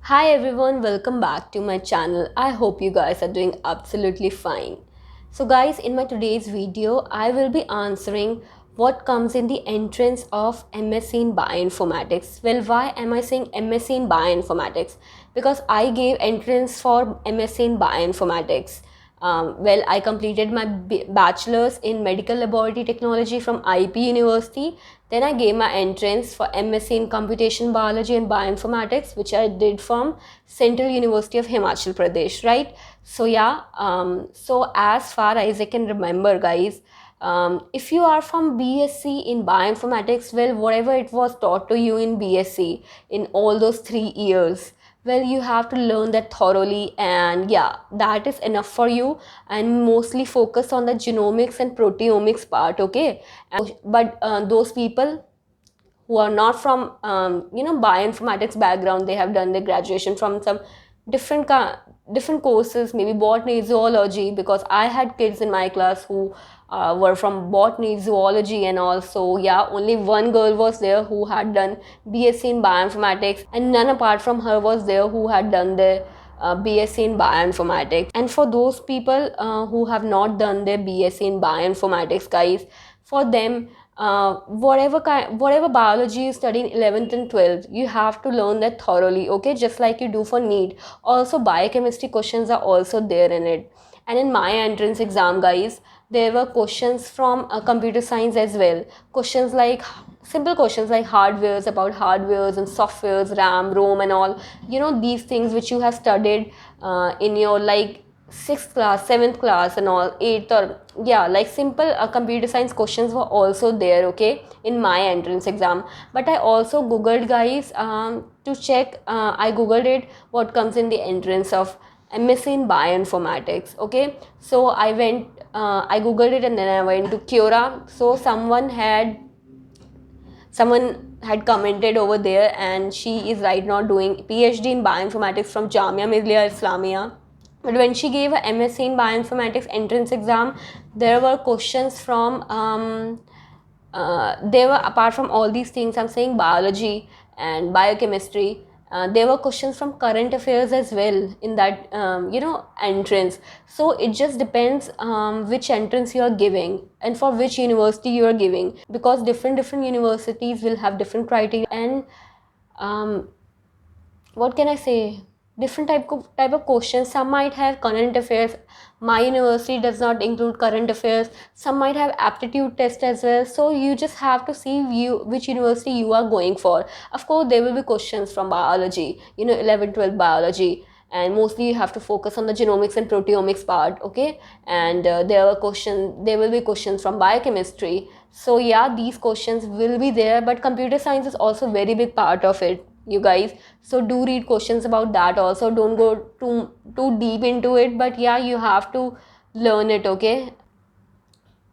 Hi everyone, welcome back to my channel. I hope you guys are doing absolutely fine. So guys, in my today's video, I will be answering what comes in the entrance of MSc in Bioinformatics. Well, why am I saying MSc in Bioinformatics? Because I gave entrance for MSc in Bioinformatics. I completed my bachelor's in medical laboratory technology from IP University. Then I gave my entrance for MSc in computation biology and bioinformatics, which I did from Central University of Himachal Pradesh, right? So yeah, so as far as I can remember, guys, if you are from BSc in bioinformatics, well, whatever it was taught to you in BSc in all those 3 years, well, you have to learn that thoroughly, and yeah, that is enough for you, and mostly focus on the genomics and proteomics part, okay? But those people who are not from bioinformatics background, they have done their graduation from some different different courses, maybe botany, zoology, because I had kids in my class who were from botany, zoology, and also yeah, only one girl was there who had done BSc in bioinformatics, and none apart from her was there wc had done their BSc in bioinformatics. And for those people who have not done their BSc in bioinformatics, guys, for them, whatever biology you study in 11th and 12th, you have to learn that thoroughly, okay, just like you do for NEET. Also biochemistry questions are also there in it. And in my entrance exam, guys, there were questions from computer science as well. Questions like simple questions like hardwares, about hardwares and softwares, RAM, ROM, and all, these things which you have studied in your like sixth class, seventh class, and all, eighth, or yeah, like simple computer science questions were also there, okay, in my entrance exam. But I also googled, guys, to check. I googled it, what comes in the entrance of MSc in bioinformatics, okay. So I googled it, and then I went to Quora. So someone had commented over there, and she is right now doing PhD in bioinformatics from Jamia Millia Islamia. But when she gave a MSc in bioinformatics entrance exam, there were questions from there were, apart from all these things I'm saying, biology and biochemistry, there were questions from current affairs as well in that entrance. So it just depends which entrance you are giving and for which university you are giving, because different universities will have different criteria. And um, what can I say, different type of questions. Some might have current affairs. My university does not include current affairs. Some might have aptitude test as well. So you just have to see which university you are going for. Of course there will be questions from biology, 11 12 biology, and mostly you have to focus on the genomics and proteomics part, okay. And there will be questions from biochemistry. So yeah, these questions will be there, but computer science is also very big part of it, you guys. So do read questions about that also. Don't go too deep into it, but yeah, you have to learn it, okay.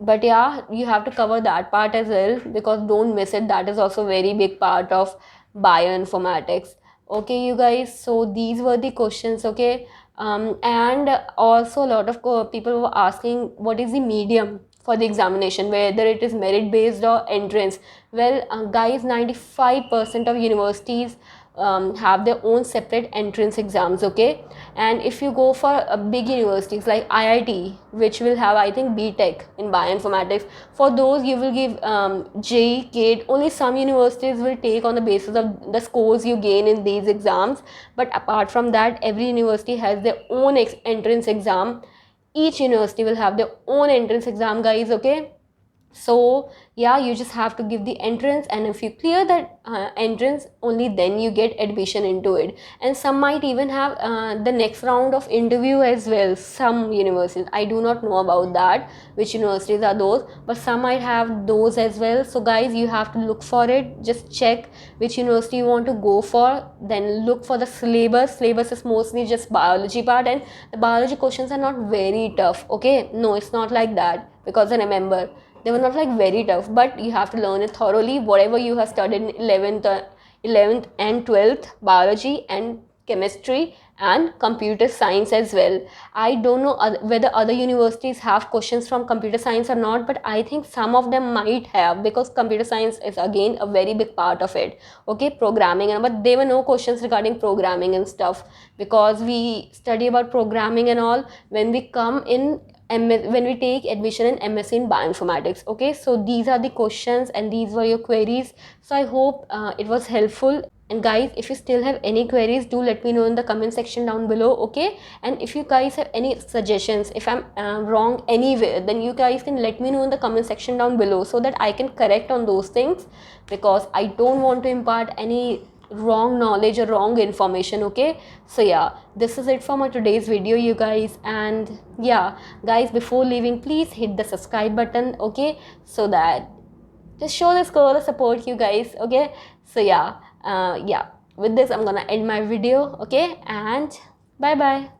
But yeah, you have to cover that part as well, because don't miss it. That is also very big part of bioinformatics, okay, you guys. So these were the questions, okay. And also a lot of people were asking what is the medium for the examination, whether it is merit based or entrance. Well, guys, 95% of universities have their own separate entrance exams, okay. And if you go for big universities like IIT, which will have, I think, BTech in bioinformatics, for those you will give JEE, GATE. Only some universities will take on the basis of the scores you gain in these exams, but apart from that, every university has their own entrance exam. Each university will have their own entrance exam, guys, okay. So yeah, you just have to give the entrance, and if you clear that entrance, only then you get admission into it. And some might even have the next round of interview as well. Some universities, I do not know about that, which universities are those, but some might have those as well. So guys, you have to look for it. Just check which university you want to go for, then look for the syllabus is mostly just biology part, and the biology questions are not very tough, okay. No, it's not like that, because I remember they were not like very tough, but you have to learn it thoroughly, whatever you have studied in 11th and 12th biology and chemistry and computer science as well. I don't know whether other universities have questions from computer science or not, but I think some of them might have, because computer science is again a very big part of it. Okay, programming, but there were no questions regarding programming and stuff, because we study about programming and all when we come in when we take admission in MSc in bioinformatics. Okay, so these are the questions and these were your queries. So I hope it was helpful. And guys, if you still have any queries, do let me know in the comment section down below. Okay, and if you guys have any suggestions, if I'm wrong anywhere, then you guys can let me know in the comment section down below, so that I can correct on those things, because I don't want to impart any wrong knowledge or wrong information. Okay, so yeah, this is it for my today's video, you guys. And yeah guys, before leaving, please hit the subscribe button. Okay, so that just show this girl the support, you guys. Okay, so yeah, with this I'm gonna end my video. Okay, and bye bye.